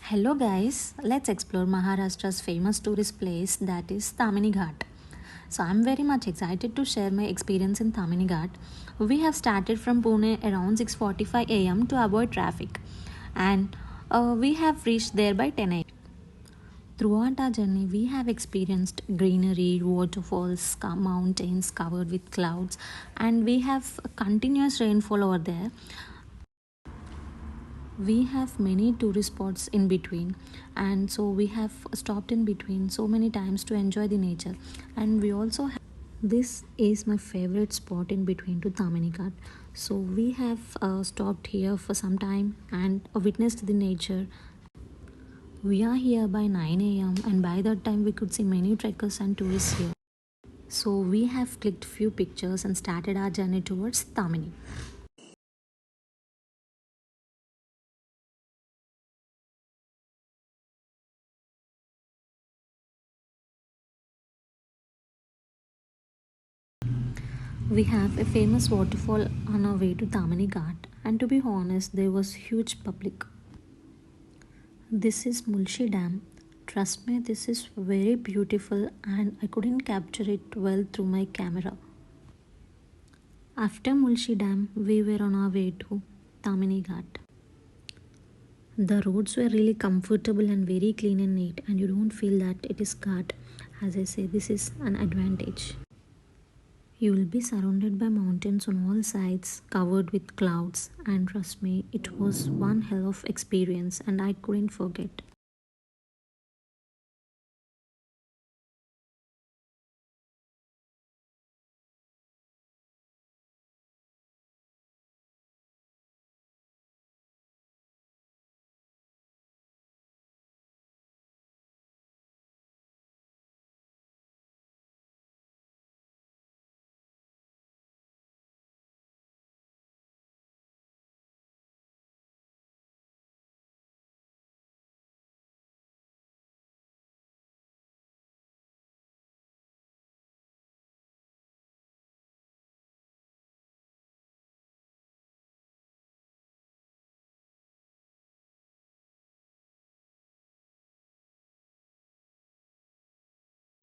Hello guys, let's explore Maharashtra's famous tourist place that is TAMHINI Ghat. So I'm very much excited to share my experience in TAMHINI Ghat. We have started from Pune around 6:45 a.m. to avoid traffic and we have reached there by 10 a.m. Throughout our journey, we have experienced greenery, waterfalls, mountains covered with clouds, and we have continuous rainfall over there. We have many tourist spots in between, and so we have stopped in between so many times to enjoy the nature. And we also have, this is my favorite spot in between to Tamini Ghat. So we have stopped here for some time and witnessed the nature. We are here by 9 a.m. and by that time we could see many trekkers and tourists here. So we have clicked few pictures and started our journey towards Tamini. We have a famous waterfall on our way to Tamani Ghat, and to be honest, there was huge public. This is Mulshi Dam. Trust me, this is very beautiful, and I couldn't capture it well through my camera. After Mulshi Dam, we were on our way to Tamini Ghat. The roads were really comfortable and very clean and neat, and you don't feel that it is Ghat. As I say, this is an advantage. You will be surrounded by mountains on all sides, covered with clouds, and trust me, it was one hell of experience and I couldn't forget.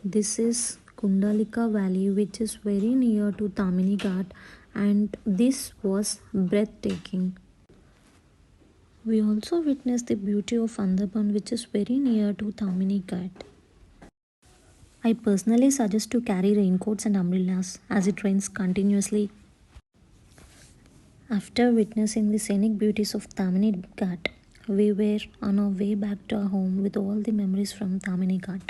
This is Kundalika Valley, which is very near to Tamini Ghat, and this was breathtaking. We also witnessed the beauty of Andaman, which is very near to Tamini Ghat. I personally suggest to carry raincoats and umbrellas as it rains continuously. After witnessing the scenic beauties of Tamini Ghat, we were on our way back to our home with all the memories from Tamini Ghat.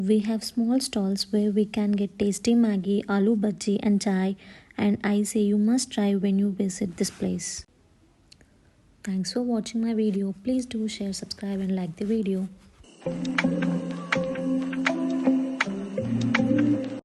We have small stalls where we can get tasty Maggi, aloo bhaji, and chai, and I say you must try when you visit this place. Thanks for watching my video. Please do share, subscribe, and like the video.